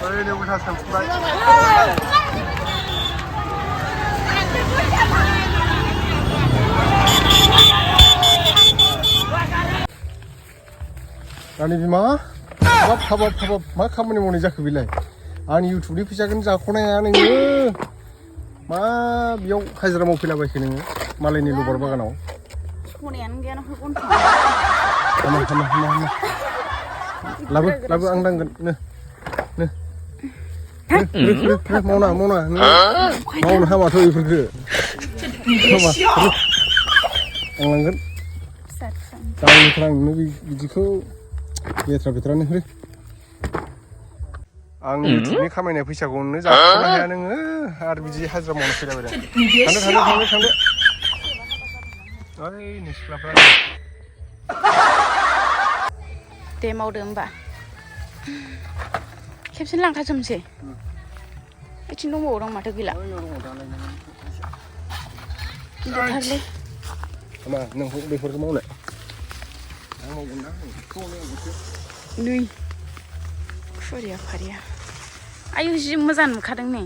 ओइ उल्था सानफुबाय रानि बिमा हाबाब मा खामानि मावनाय जाखो बेलाय आंनि इउटुबनि फैसाखौनो जाख'नाया नोङो मा बेयाव हाजिरा मावफैलाबायखो नोङो मालायनि लबार बागानाव सनायानो गैयाना होगोन हामा लाबो आं दांगोन मावना मावनो हामाथ' बेफोरखो आं लांगोन दांनिफ्राय आं नोंनो बिदिखौ बेथ्रानो हो आं इउटुबनि खामायनाय फैसाखौनो जाख'नो हाया नोङो आरो बिदि हाजिरा मावनो फैलाबायदों थांदो ओइ नै सिख्लाफ्रा दे मावदो होमबा खेबसेनो लांखाजोबनोसै बिथिं दंबावो दं माथो गैला गिदिरथारलै मा नों बेफोरखौ मावनो नै खुरिया फारिया आयु जि मोजां नुखादों नै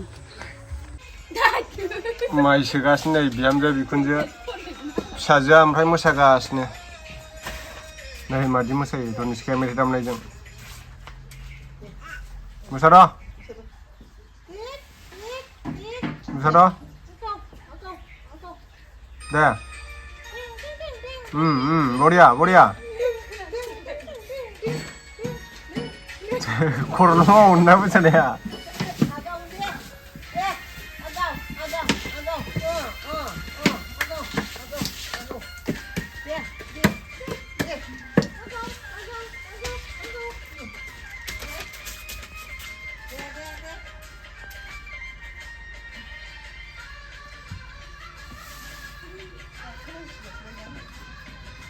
माइ सोगासिनो नै बिहामजो बिखुनजो फिसाजोआ ओमफ्राय मोसागासिनो नै मादि मोसायो धनेसिका मेथाइ दामनायजों मोसाद' दे बरिया खर'ल' मावो ना मोसानाया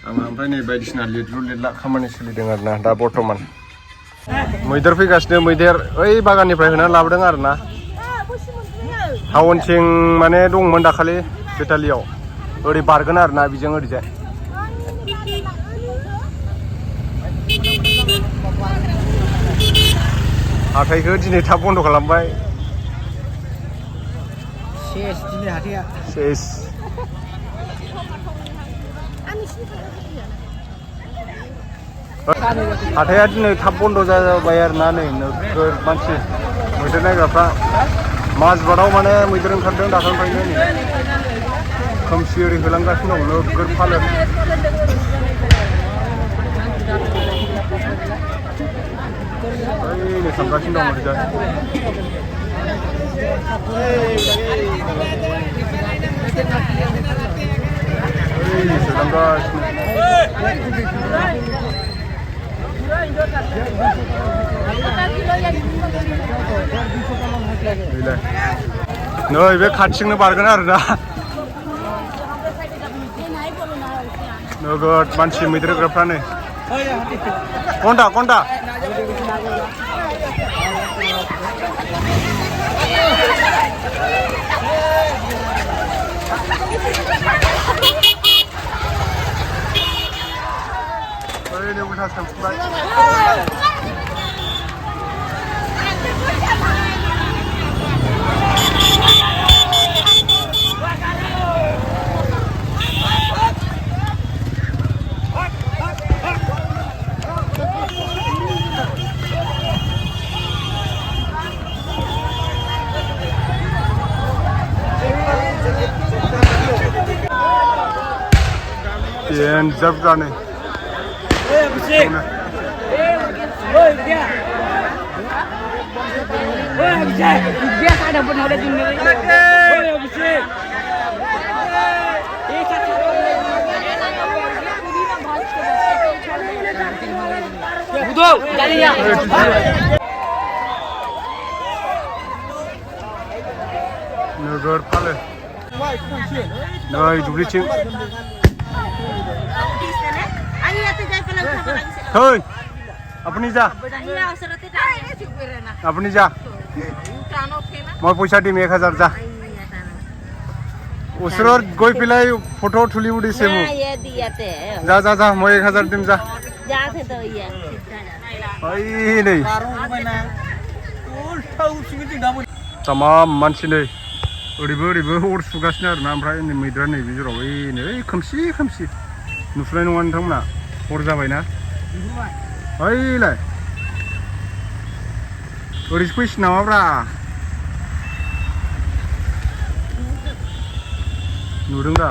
ओमफ्राय नै बायदिसिना लिरला खामानि सोलिदों आरोना दा बर्थमान मैदेर फैगासिनो मैदेर ओइ बागाननिफ्राय होना लाबोदों आरोना टाउनथिं माने दंमोन दाखालि बेटालियाव ओरै बारगोन आरोना बिजों ओरैजाय हाथायखौ दिनै थाब बन्द' खालामबाय दिनै हाथाया हाथाया दिनै थाब बन्द' जाबाय आरोना नै नोगोर मानसि मैदेर नायग्राफ्रा माजबादाव माने मैदेर ओंखारदों दाखालिनिफ्रायनो नै खोमसि ओरै होलांगासिनो दं नोगोर फालो ओइ थांगासिनो दं ओरैजाय होलांगासिनो नै बे खाथिजोंनो बारगोन आरोना नोगोद मानसि मैदेर होग्राफ्रा नै घन्टा उल्था सानफुबाय Jab जाने biasa ada pun ada di Budol, jadinya. Nögör palle. Nei, dubliching. Thôi, अपनी जा अपनी जा मैं पैसा दिम 1000 जा उसरो गई पिलाई फोटो ठुली उड़ी से मु जा जा जा मैं 1000 दिम जा जा थे तो ये आई नहीं Tamam मानसि नै ओरैबो ओरैबो अर सुगासिनो आरोना ओमफ्राय नै मैदेरा नै बिजोराव नै खोमसि खोमसि नुफुनाय नङा नोंथांमोना हर जाबायना ओइलाय ओरैसो फैसि नामाब्रा नुदों दा